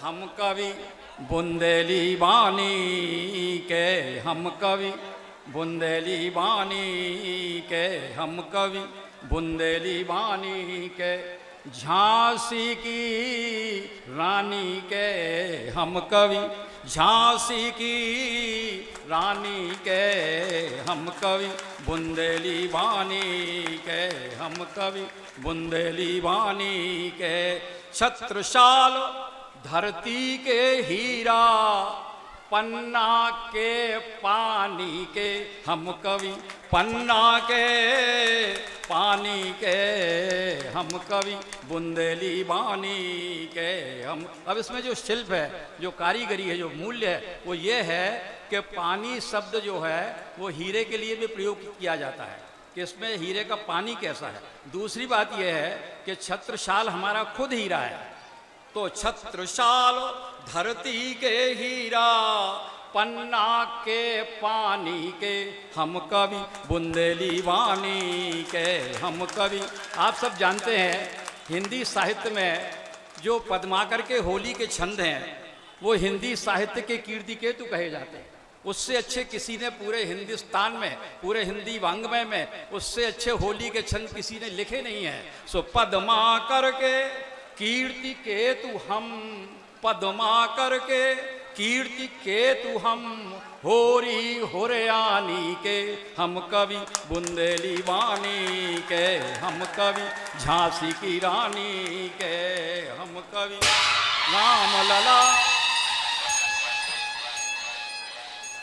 हम कवि बुंदेली वाणी के, हम कवि बुंदेली वाणी के, हम कवि बुंदेली वाणी के, झांसी की रानी के, हम कवि झांसी की रानी के, हम कवि बुंदेली वाणी के, हम कवि बुंदेली वाणी के। छत्रसाल धरती के हीरा, पन्ना के पानी के, हम कवि पन्ना के पानी के, हम कवि बुंदेली वाणी के, हम। अब इसमें जो शिल्प है, जो कारीगरी है, जो मूल्य है, वो ये है कि पानी शब्द जो है वो हीरे के लिए भी प्रयोग किया जाता है कि इसमें हीरे का पानी कैसा है। दूसरी बात यह है कि छत्रसाल हमारा खुद हीरा है, तो छत्रसाल धरती के हीरा, पन्ना के पानी के, हम कवि बुंदेली वाणी के, हम कवि। आप सब जानते हैं हिंदी साहित्य में जो पद्माकर के होली के छंद हैं वो हिंदी साहित्य के कीर्ति केतु कहे जाते हैं। उससे अच्छे किसी ने पूरे हिंदुस्तान में, पूरे हिंदी वांग्मय में उससे अच्छे होली के छंद किसी ने लिखे नहीं हैं। सो पद्माकर के कीर्ति केतु हम, पद्माकर के कीर्ति केतु हम, होरी होरयानी के, हम कवि बुंदेली वाणी के, हम कवि झांसी की रानी के, हम कवि राम लला,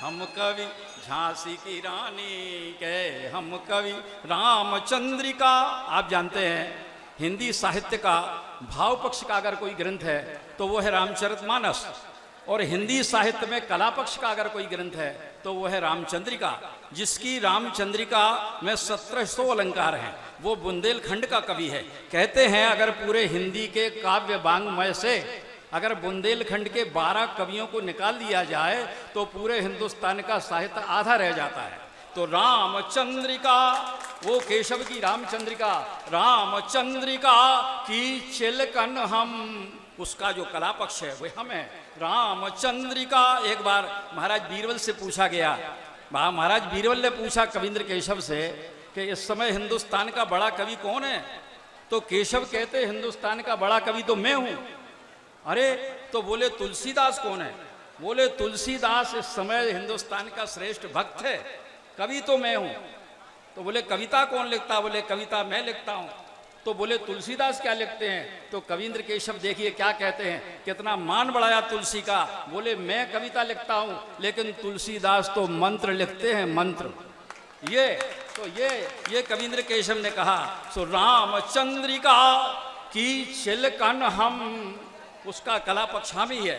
हम कवि झांसी की रानी के, हम कवि रामचंद्रिका। आप जानते हैं हिंदी साहित्य का भाव पक्ष का अगर कोई ग्रंथ है तो वो है रामचरितमानस, और हिंदी साहित्य में कला पक्ष का अगर कोई ग्रंथ है तो वो है रामचंद्रिका, जिसकी रामचंद्रिका में 1700 अलंकार हैं। वो बुंदेलखंड का कवि है। कहते हैं अगर पूरे हिंदी के काव्य वांग्मय से अगर बुंदेलखंड के 12 कवियों को निकाल दिया जाए तो पूरे हिंदुस्तान का साहित्य आधा रह जाता है। तो रामचंद्रिका, वो केशव की रामचंद्रिका, रामचंद्रिका की चिलकन हम, उसका जो कला पक्ष है वह हम है। रामचंद्रिका। एक बार महाराज बीरबल से पूछा गया, महाराज बीरबल ने पूछा कविंद्र केशव से कि इस समय हिंदुस्तान का बड़ा कवि कौन है? तो केशव कहते हिंदुस्तान का बड़ा कवि तो मैं हूं। अरे तो बोले तुलसीदास कौन है? बोले तुलसीदास इस समय हिंदुस्तान का श्रेष्ठ भक्त है, कवि तो मैं हूं। तो बोले कविता कौन लिखता? बोले कविता मैं लिखता हूं। तो बोले तुलसीदास क्या लिखते हैं? तो कविंद्र केशव देखिए क्या कहते हैं, कितना मान बढ़ाया तुलसी का। बोले मैं कविता लिखता हूं लेकिन तुलसीदास तो मंत्र लिखते हैं, मंत्र। ये कविंद्र केशव ने कहा। सो रामचंद्रिका की चिलकन हम, उसका कला पक्ष हम ही है,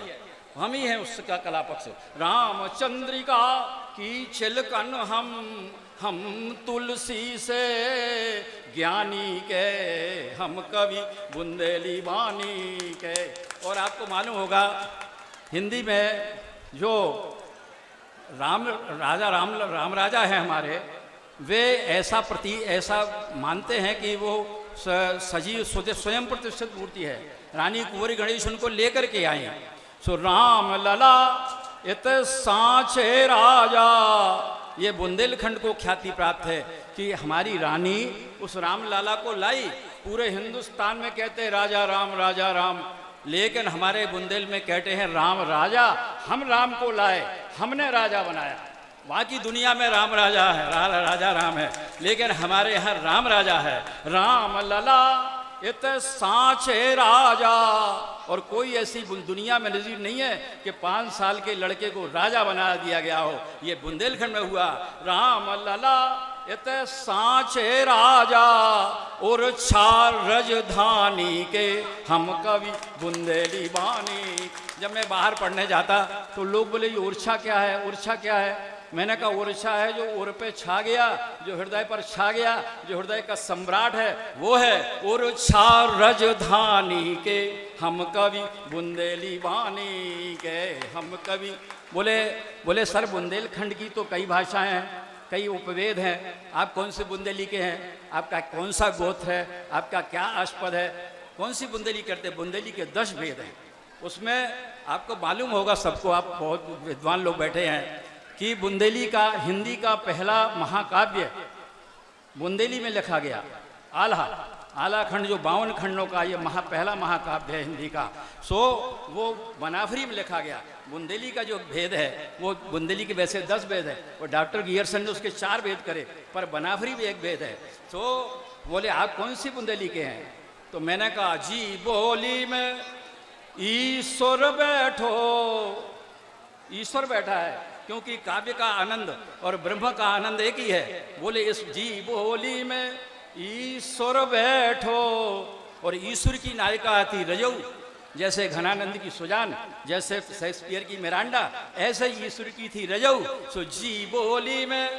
हम ही हैं उसका कला पक्ष। रामचंद्रिका की चिलकन हम तुलसी से ज्ञानी के, हम कवि बुंदेली वाणी के। और आपको मालूम होगा हिंदी में जो राम राजा है हमारे, वे ऐसा मानते हैं कि वो सजीव स्वयं प्रतिष्ठित मूर्ति है। रानी कुंवरी गणेश उनको लेकर के आई। सो राम लला इत सांचे राजा, ये बुंदेलखंड को ख्याति प्राप्त है कि हमारी रानी उस राम लाला को लाई। पूरे हिंदुस्तान में कहते हैं राजा राम, लेकिन हमारे बुंदेल में कहते हैं राम राजा। हम राम को लाए, हमने राजा बनाया। बाकी दुनिया में राम राजा है, राजा राम है, लेकिन हमारे यहाँ राम राजा है। राम लला इत सांचे राजा। और कोई ऐसी दुनिया में नजीर नहीं है कि 5 साल के लड़के को राजा बना दिया गया हो। ये बुंदेलखंड में हुआ। राम लला इत सांचे राजा और छार रजधानी के, हम कवि बुंदेली वाणी। जब मैं बाहर पढ़ने जाता तो लोग बोले ये ओरछा क्या है, ओरछा क्या है? मैंने कहा ओरछा है जो ओर पे छा गया, जो हृदय पर छा गया, जो हृदय का सम्राट है वो है ओरछा रजधानी के, हम कवि बुंदेली वाणी के, हम कवि। बोले सर बुंदेलखंड की तो कई भाषाएं हैं, कई उपवेद हैं, आप कौन से बुंदेली के हैं? आपका कौन सा गोत्र है? आपका क्या आस्पद है? कौन सी बुंदेली करते? बुंदेली के 10 भेद हैं। उसमें आपको मालूम होगा सबको, आप बहुत विद्वान लोग बैठे हैं, कि बुंदेली का हिंदी का पहला महाकाव्य बुंदेली में लिखा गया। आला खंड जो 52 खंडों का ये पहला महाकाव्य है हिंदी का, सो वो बनाफरी में लिखा गया। बुंदेली का जो भेद है वो बुंदेली के वैसे 10 भेद है, और डॉक्टर गियरसन ने उसके 4 भेद करे, पर बनाफरी में एक भेद है। तो बोले आप कौन सी बुंदेली के हैं? तो मैंने कहा जी बोली में ईश्वर बैठो, ईश्वर बैठा है, क्योंकि काव्य का आनंद और ब्रह्म का आनंद एक ही है। बोले इस जी बोली में ईश्वर बैठो, और ईश्वर की नायिका थी रजऊ, जैसे घनानंद की सुजान, जैसे शेक्सपियर की मिरांडा, ऐसे ही ईश्वर की थी रजऊ। सो जी बोली में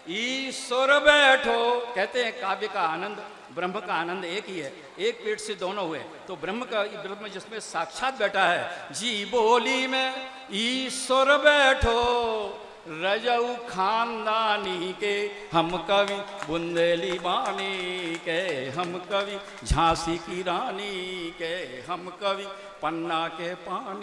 ईश्वर बैठो, कहते हैं काव्य का आनंद ब्रह्म का आनंद एक ही है, एक पेट से दोनों हुए। तो ब्रह्म जिसमें साक्षात बैठा है, जी बोली में ईश्वर बैठो, रजऊ खानदानी के हम कवि बुंदेली बानी के, हम कवि झांसी की रानी के, हम कवि पन्ना के पानी।